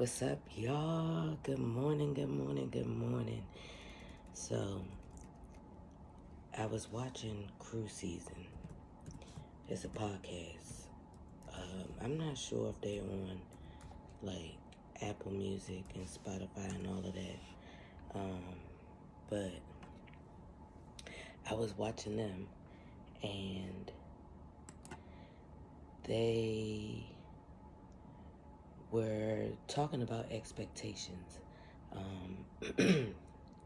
What's up, y'all? Good morning, good morning, good morning. So, I was watching Cruise Season. It's a podcast. I'm not sure if they're on like Apple Music and Spotify and all of that. But I was watching them and they were talking about expectations.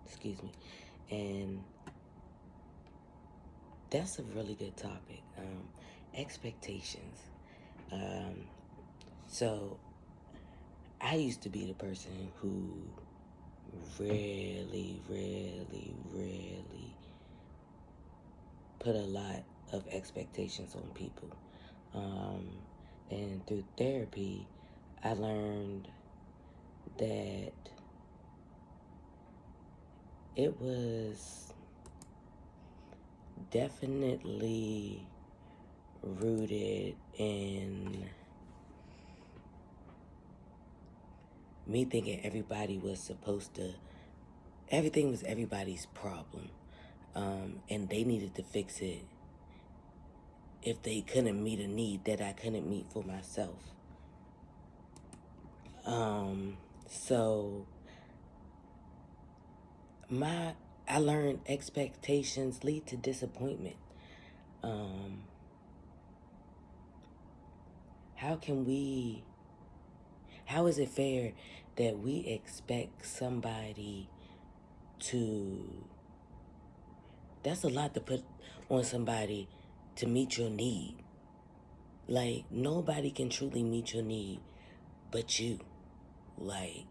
Excuse me. And that's a really good topic. Expectations. Um, so I used to be the person who really put a lot of expectations on people. Um, and through therapy, I learned that it was definitely rooted in me thinking everything was everybody's problem. And they needed to fix it if they couldn't meet a need that I couldn't meet for myself. So I learned expectations lead to disappointment. Um, how can we, how is it fair that we expect somebody to, that's a lot to put on somebody to meet your need. Like, nobody can truly meet your need but you. Like,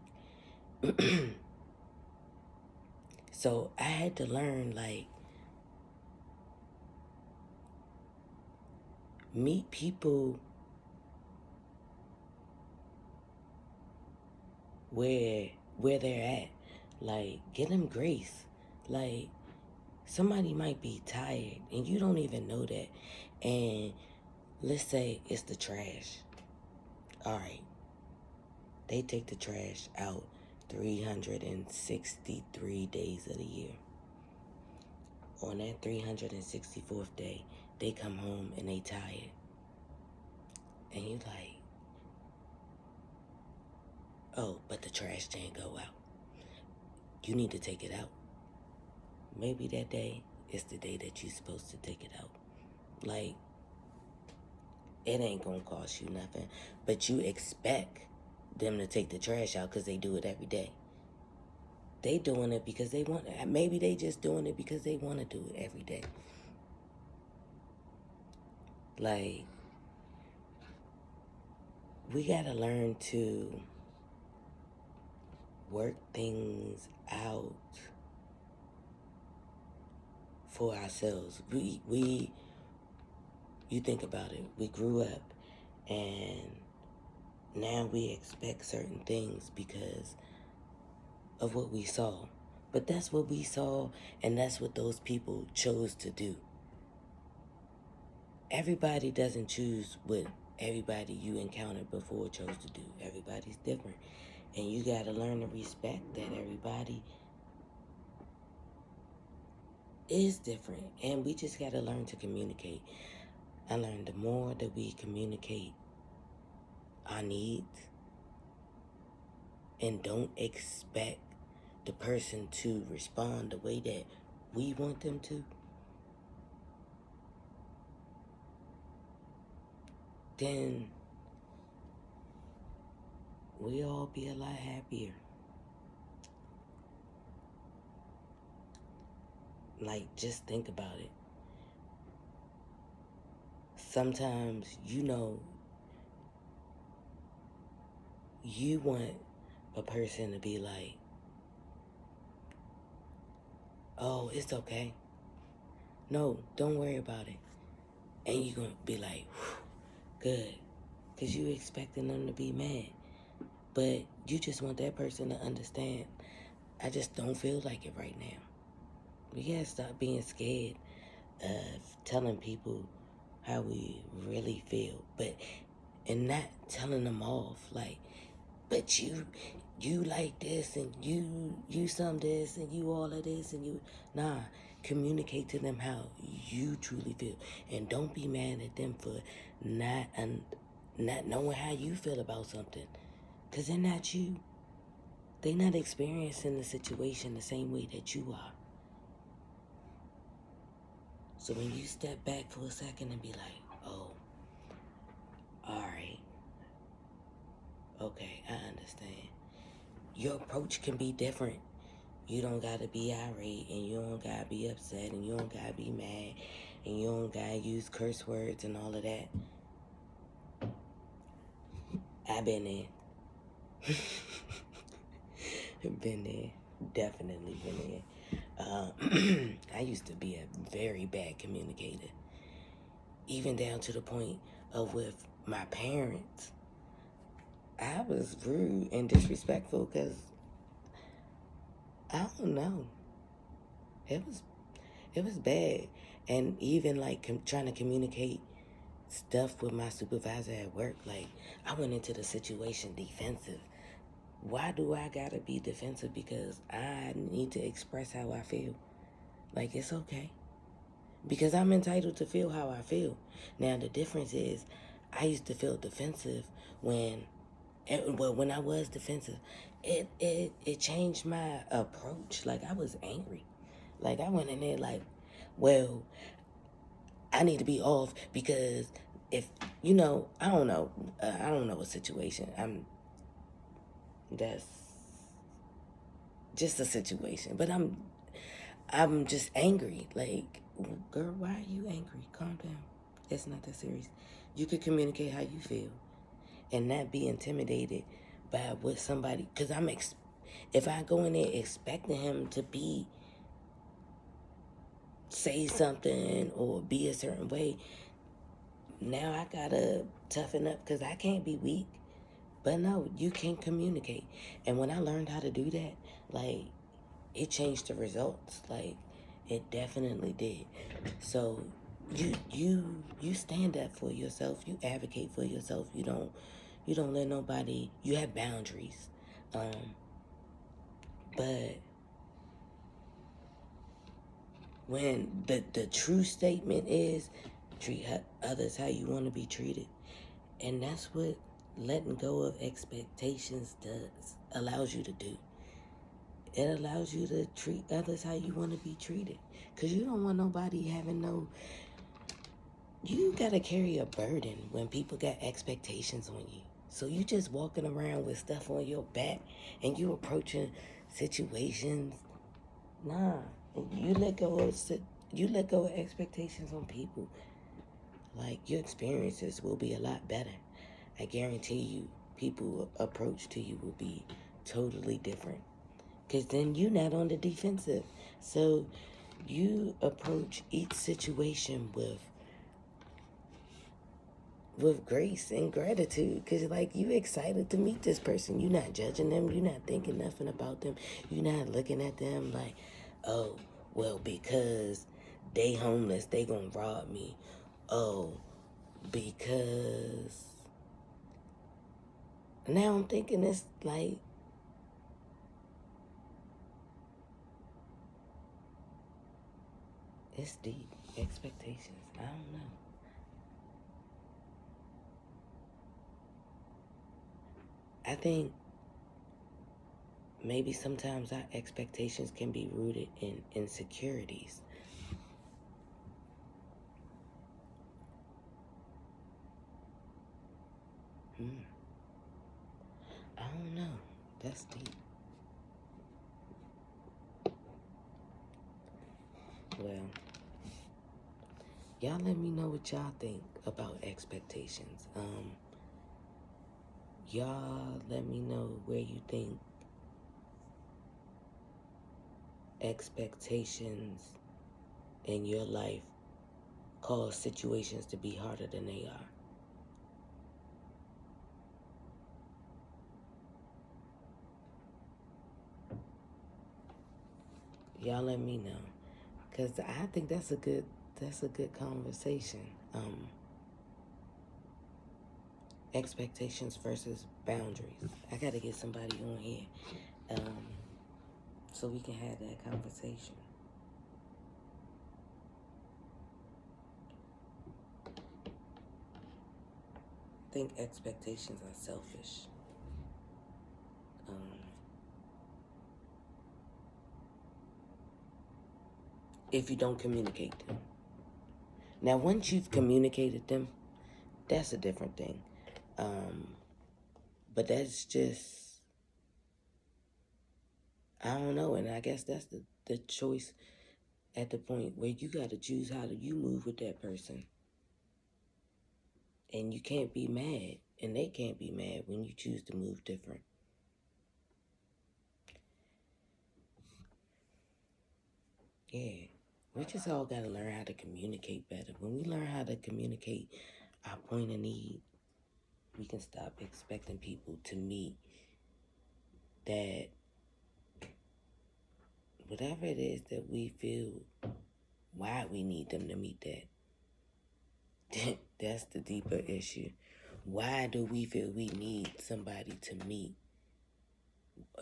so I had to learn, like, meet people where they're at. Like, get them grace. Like, somebody might be tired and you don't even know that. And let's say it's the trash. All right. They take the trash out 363 days of the year. On that 364th day, they come home and they tired. And you like, oh, but the trash didn't go out. You need to take it out. Maybe that day is the day that you're supposed to take it out. Like, it ain't gonna cost you nothing, but you expect them to take the trash out because they do it every day. They doing it because they want it. Maybe they just doing it because they want to do it every day. Like, we gotta learn to work things out for ourselves. You think about it. We grew up and now we expect certain things because of what we saw. But that's what we saw, and that's what those people chose to do. Everybody doesn't choose what everybody you encountered before chose to do. Everybody's different. And you got to learn to respect that everybody is different. And we just got to learn to communicate. I learned the more that we communicate our needs and don't expect the person to respond the way that we want them to, then we all be a lot happier. Like, just think about it. Sometimes, you want a person to be like, oh, it's okay. No, don't worry about it. And you're going to be like, good. Because you expecting them to be mad. But you just want that person to understand, I just don't feel like it right now. We gotta stop being scared of telling people how we really feel. And not telling them off. Like, but you like this and you some this and you all of this and you nah. Communicate to them how you truly feel, and don't be mad at them for not knowing how you feel about something, cause they're not you. They're not experiencing the situation the same way that you are. So when you step back for a second and be like, oh, all right, okay, I understand. Your approach can be different. You don't gotta be irate, and you don't gotta be upset, and you don't gotta be mad, and you don't gotta use curse words and all of that. I've been there. Been there. Definitely been there. I used to be a very bad communicator. Even down to the point of with my parents. I was rude and disrespectful because I don't know. It was bad, and even like trying to communicate stuff with my supervisor at work. Like I went into the situation defensive. Why do I gotta be defensive? Because I need to express how I feel. Like it's okay. Because I'm entitled to feel how I feel. Now the difference is, I used to feel defensive when when I was defensive, it changed my approach. Like I was angry. Like I went in there like, well, I need to be off because if I don't know, I don't know a situation. That's just a situation, but I'm just angry. Like, girl, why are you angry? Calm down. It's not that serious. You could communicate how you feel and not be intimidated by what somebody. Because if I go in there expecting him to say something or be a certain way, now I gotta toughen up because I can't be weak. But no, you can communicate. And when I learned how to do that, like, it changed the results. Like, it definitely did. So you stand up for yourself. You advocate for yourself. You don't let nobody. You have boundaries. But when the true statement is treat others how you want to be treated, and that's what letting go of expectations allows you to do. It allows you to treat others how you want to be treated, because you don't want nobody having no. You gotta carry a burden when people got expectations on you. So you just walking around with stuff on your back and you approaching situations. Nah, you let go of expectations on people. Like your experiences will be a lot better. I guarantee you, people approach to you will be totally different. Cause then you're not on the defensive. So you approach each situation with grace and gratitude, because like you excited to meet this person. You're not judging them. You're not thinking nothing about them. You're not looking at them like, oh, well, because they homeless, they gonna rob me. Oh, because now I'm thinking it's like, it's deep. Expectations, I don't know. I think maybe sometimes our expectations can be rooted in insecurities. I don't know. That's deep. Well, y'all let me know what y'all think about expectations. Y'all let me know where you think expectations in your life cause situations to be harder than they are. Y'all let me know, cause I think that's a good conversation. expectations versus boundaries. I gotta get somebody on here so we can have that conversation. I think expectations are selfish. If you don't communicate them. Now, once you've communicated them, that's a different thing. But that's just, I don't know. And I guess that's the choice at the point where you got to choose how do you move with that person. And you can't be mad, and they can't be mad when you choose to move different. Yeah, we just all got to learn how to communicate better. When we learn how to communicate our point of need, we can stop expecting people to meet that, whatever it is that we feel, why we need them to meet that. That's the deeper issue. Why do we feel we need somebody to meet?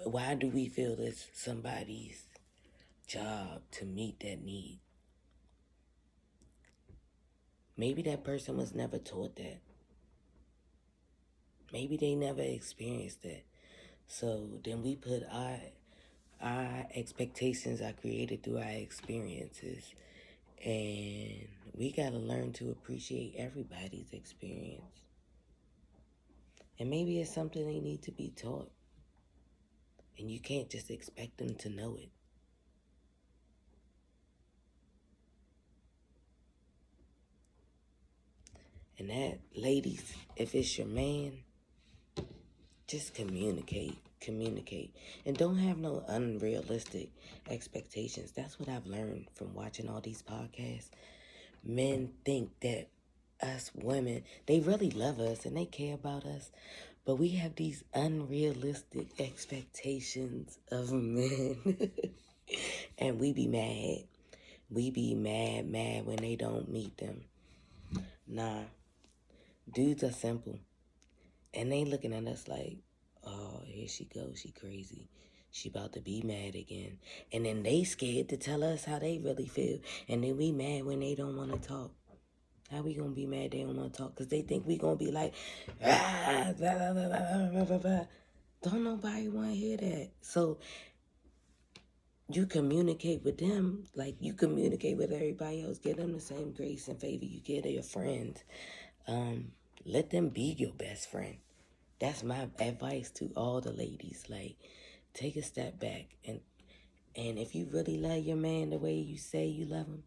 Why do we feel it's somebody's job to meet that need? Maybe that person was never taught that. Maybe they never experienced that. So then we put our expectations are created through our experiences. And we got to learn to appreciate everybody's experience. And maybe it's something they need to be taught. And you can't just expect them to know it. And that, ladies, if it's your man, just communicate. And don't have no unrealistic expectations. That's what I've learned from watching all these podcasts. Men think that us women, they really love us and they care about us. But we have these unrealistic expectations of men. And we be mad. We be mad when they don't meet them. Nah, dudes are simple. And they looking at us like, oh, here she goes, she crazy. She about to be mad again. And then they scared to tell us how they really feel. And then we mad when they don't want to talk. How we gonna be mad they don't want to talk? Because they think we gonna be like, ah, blah, blah, blah, blah, blah, blah, blah. Don't nobody want to hear that. So you communicate with them like you communicate with everybody else. Give them the same grace and favor you give to your friends. Let them be your best friend. That's my advice to all the ladies. Like, take a step back and if you really love your man the way you say you love him,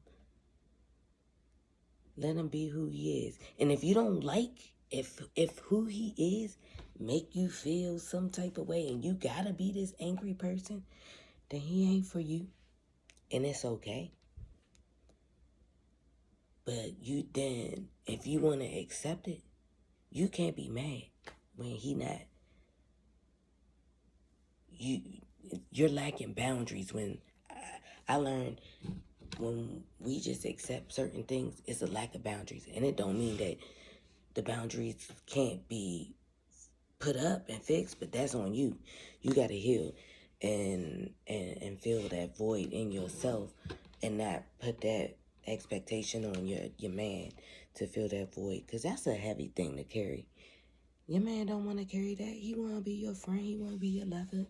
let him be who he is. And if you don't like, if who he is make you feel some type of way and you gotta be this angry person, then he ain't for you. And it's okay. But you then, if you want to accept it, you can't be mad when he not. You're lacking boundaries. When I learned when we just accept certain things, it's a lack of boundaries. And it don't mean that the boundaries can't be put up and fixed, but that's on you. You got to heal and fill that void in yourself and not put that expectation on your man to fill that void, because that's a heavy thing to carry. Your man don't want to carry that. He want to be your friend. He want to be your lover.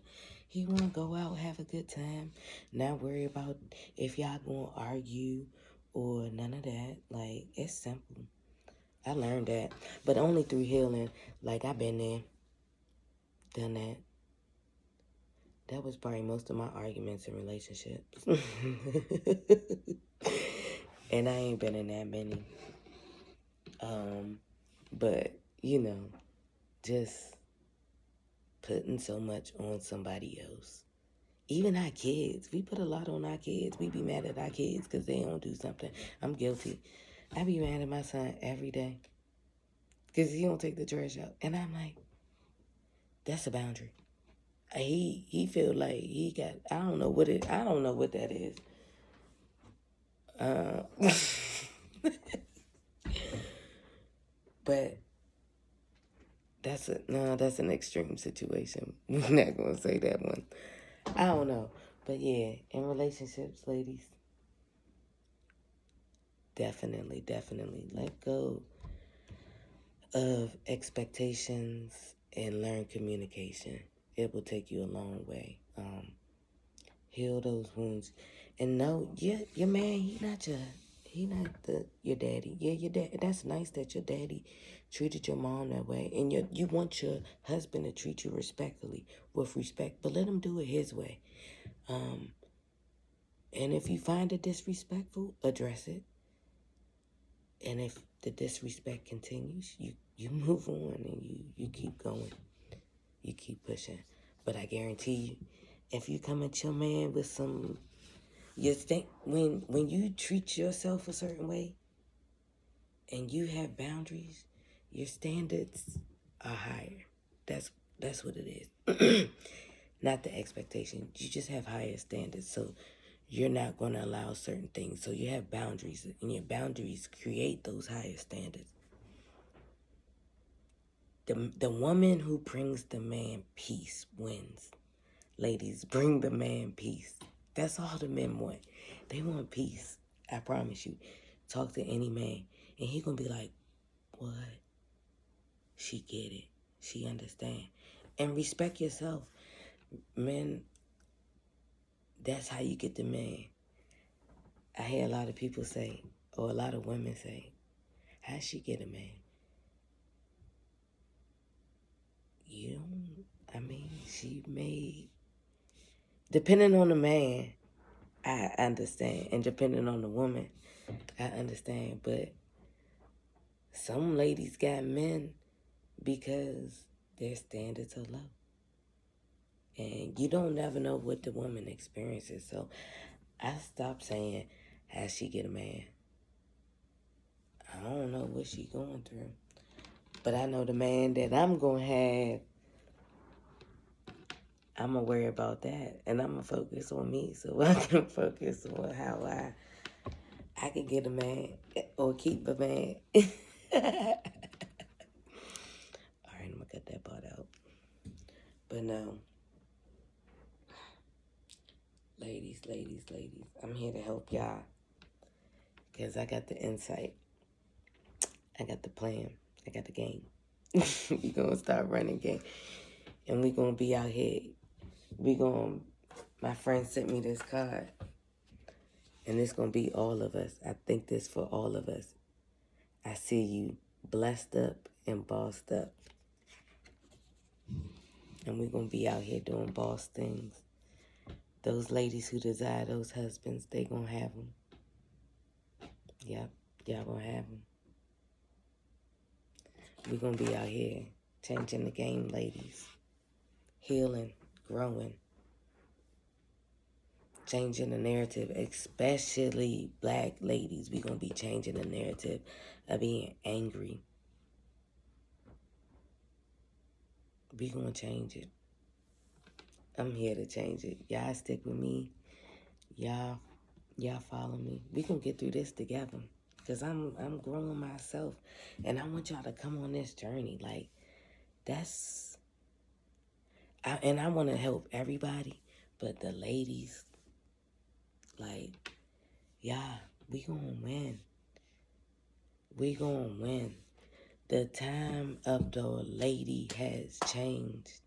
He want to go out, have a good time, not worry about if y'all going to argue or none of that. Like, it's simple. I learned that, but only through healing. Like, I've been there, done that. That was probably most of my arguments in relationships. And I ain't been in that many. But, just putting so much on somebody else. Even our kids. We put a lot on our kids. We be mad at our kids because they don't do something. I'm guilty. I be mad at my son every day because he don't take the trash out. And I'm like, that's a boundary. He feel like he got, I don't know what that is. But that's an extreme situation. We're not gonna say that one. I don't know. But yeah, in relationships, ladies, definitely let go of expectations and learn communication. It will take you a long way. Heal those wounds, and know, your man, he not your daddy. Yeah, your dad. That's nice that your daddy treated your mom that way, and you want your husband to treat you respectfully, with respect, but let him do it his way. And if you find it disrespectful, address it. And if the disrespect continues, you move on and you keep going. You keep pushing. But I guarantee you, if you come at your man with some, you think when you treat yourself a certain way and you have boundaries, your standards are higher. That's what it is. Not the expectation. You just have higher standards. So you're not going to allow certain things. So you have boundaries, and your boundaries create those higher standards. The woman who brings the man peace wins. Ladies, bring the man peace. That's all the men want. They want peace. I promise you. Talk to any man, and he gonna be like, "What? She get it. She understand." And respect yourself, men. That's how you get the man. I hear a lot of people say, or a lot of women say, "How she get a man?" You don't. I mean, she may. Depending on the man, I understand, and depending on the woman, I understand. But some ladies got men because their standards are low. And you don't never know what the woman experiences. So I stopped saying, "How she get a man?" I don't know what she going through. But I know the man that I'm going to have, I'm going to worry about that. And I'm going to focus on me so I can focus on how I can get a man or keep a man. All right, I'm going to cut that part out. But no. Ladies, I'm here to help y'all. Because I got the insight. I got the plan. I got the game. We going to start running game. And we going to be out here. My friend sent me this card. And it's going to be all of us. I think this for all of us. I see you blessed up and bossed up. And we're going to be out here doing boss things. Those ladies who desire those husbands, they going to have them. Yep, y'all going to have them. We're going to be out here changing the game, ladies. Healing, growing. Changing the narrative, especially black ladies. We're going to be changing the narrative of being angry. We're going to change it. I'm here to change it. Y'all stick with me. Y'all follow me. We going to get through this together. Because I'm growing myself. And I want y'all to come on this journey. Like, and I want to help everybody. But the ladies, like, we going to win. We going to win. The time of the lady has changed.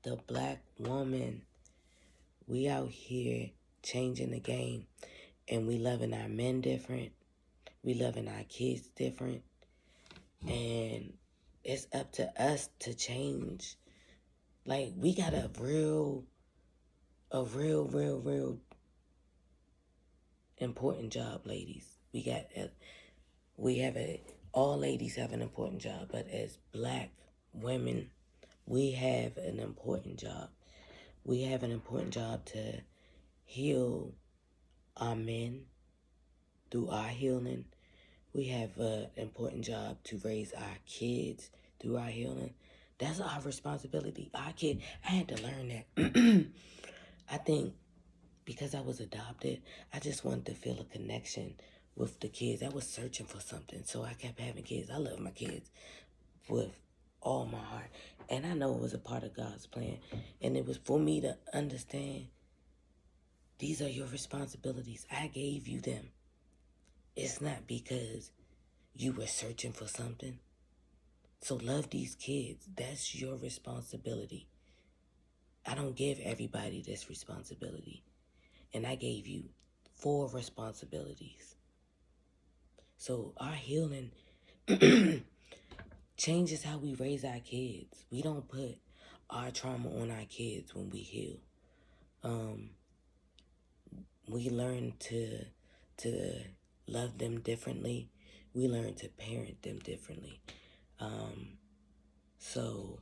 The black woman, we out here changing the game. And we loving our men different. We loving our kids different. And it's up to us to change. Like, we got a real important job, ladies. All ladies have an important job, but as black women, we have an important job. We have an important job to heal our men through our healing. We have an important job to raise our kids through our healing. That's our responsibility. I had to learn that. I think because I was adopted, I just wanted to feel a connection with the kids. I was searching for something, so I kept having kids. I love my kids with all my heart. And I know it was a part of God's plan. And it was for me to understand these are your responsibilities. I gave you them. It's not because you were searching for something. So love these kids. That's your responsibility. I don't give everybody this responsibility. And I gave you 4 responsibilities. So our healing changes how we raise our kids. We don't put our trauma on our kids when we heal. We learn to love them differently. We learn to parent them differently. So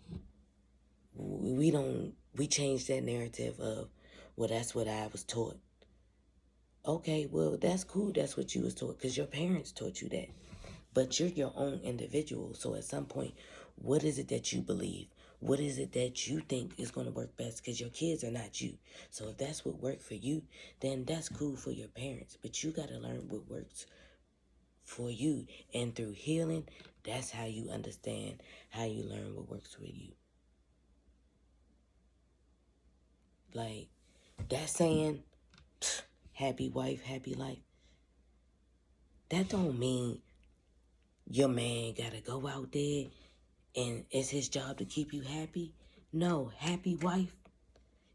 we change that narrative of, well, that's what I was taught. Okay, well, that's cool. That's what you was taught because your parents taught you that. But you're your own individual. So at some point, what is it that you believe? What is it that you think is going to work best? Because your kids are not you. So if that's what worked for you, then that's cool for your parents. But you got to learn what works for you. And through healing, that's how you understand, how you learn what works for you. Like that saying, happy wife, happy life. That don't mean your man got to go out there and it's his job to keep you happy. No, happy wife,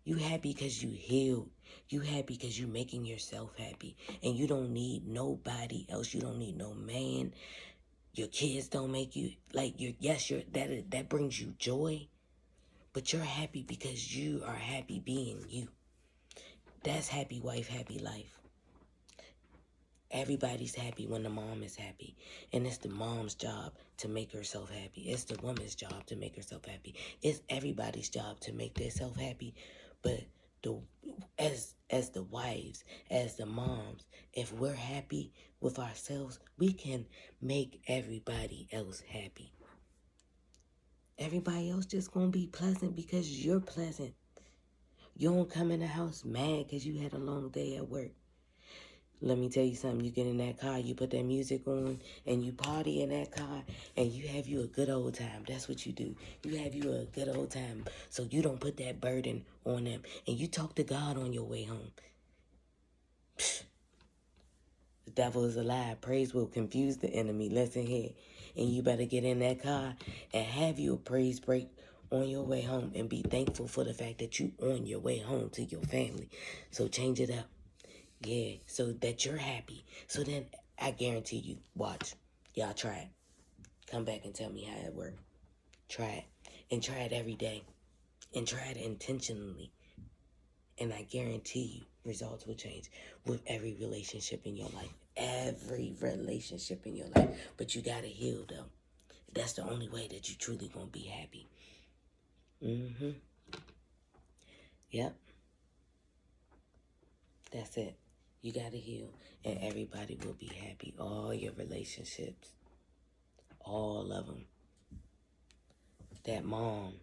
you happy because you healed. You happy because you making yourself happy. And you don't need nobody else. You don't need no man. Your kids don't make you, like, that brings you joy. But you're happy because you are happy being you. That's happy wife, happy life. Everybody's happy when the mom is happy. And it's the mom's job to make herself happy. It's the woman's job to make herself happy. It's everybody's job to make themselves happy. But the as the wives, as the moms, if we're happy with ourselves, we can make everybody else happy. Everybody else just gonna be pleasant because you're pleasant. You don't come in the house mad because you had a long day at work. Let me tell you something. You get in that car, you put that music on, and you party in that car, and you have you a good old time. That's what you do. You have you a good old time, so you don't put that burden on them. And you talk to God on your way home. Psh, the devil is a lie. Praise will confuse the enemy. Listen here. And you better get in that car and have you a praise break on your way home and be thankful for the fact that you on your way home to your family. So change it up. Yeah, so that you're happy. So then I guarantee you, watch. Y'all try it. Come back and tell me how it worked. Try it. And try it every day. And try it intentionally. And I guarantee you, results will change with every relationship in your life. Every relationship in your life. But you gotta heal, though. That's the only way that you truly gonna be happy. Mm-hmm. Yep. That's it. You gotta heal. And everybody will be happy. All your relationships. All of them. That mom,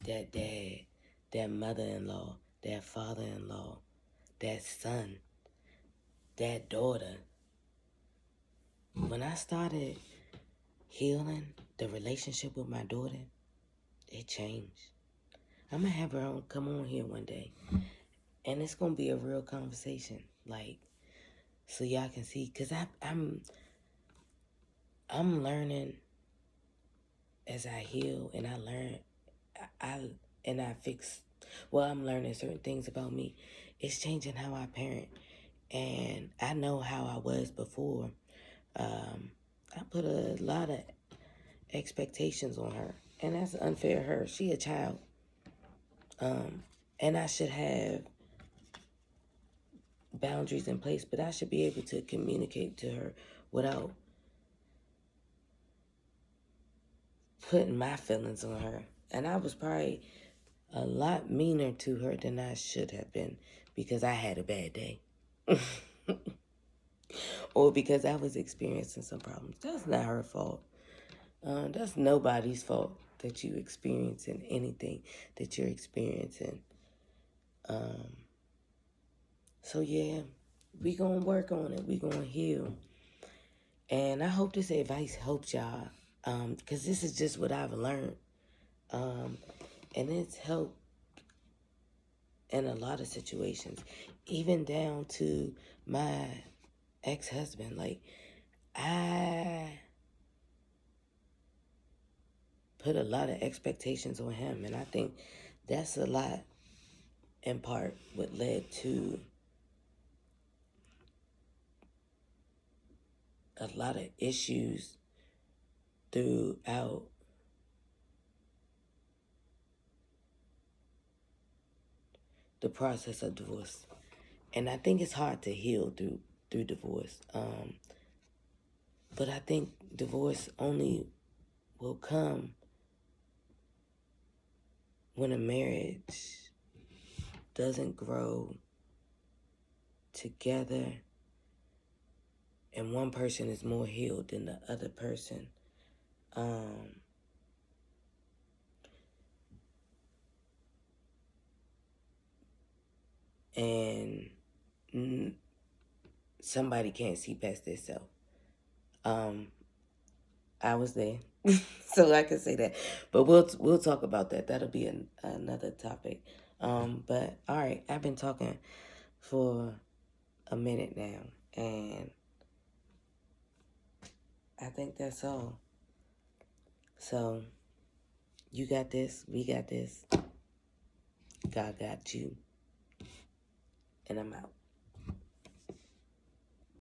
that dad, that mother-in-law, that father-in-law, that son, that daughter. When I started healing the relationship with my daughter, it changed. I'm going to have her come on here one day. And it's going to be a real conversation. Like, so y'all can see. Because I'm learning as I heal and I learn. I fix. Well, I'm learning certain things about me. It's changing how I parent. And I know how I was before. I put a lot of expectations on her. And that's unfair to her. She a child. And I should have boundaries in place, but I should be able to communicate to her without putting my feelings on her. And I was probably a lot meaner to her than I should have been because I had a bad day. Or because I was experiencing some problems. That's not her fault. That's nobody's fault that you experiencing anything that you're experiencing. So yeah, we gonna work on it. We gonna heal. And I hope this advice helps y'all. Cause this is just what I've learned. And it's helped in a lot of situations, even down to my ex-husband. Like, I put a lot of expectations on him, and I think that's a lot, in part, what led to a lot of issues throughout the process of divorce. And I think it's hard to heal through divorce. But I think divorce only will come when a marriage doesn't grow together and one person is more healed than the other person. And somebody can't see past themselves. I was there, so I can say that. But we'll talk about that. That'll be another topic. But all right, I've been talking for a minute now, and I think that's all. So you got this, we got this, God got you, and I'm out.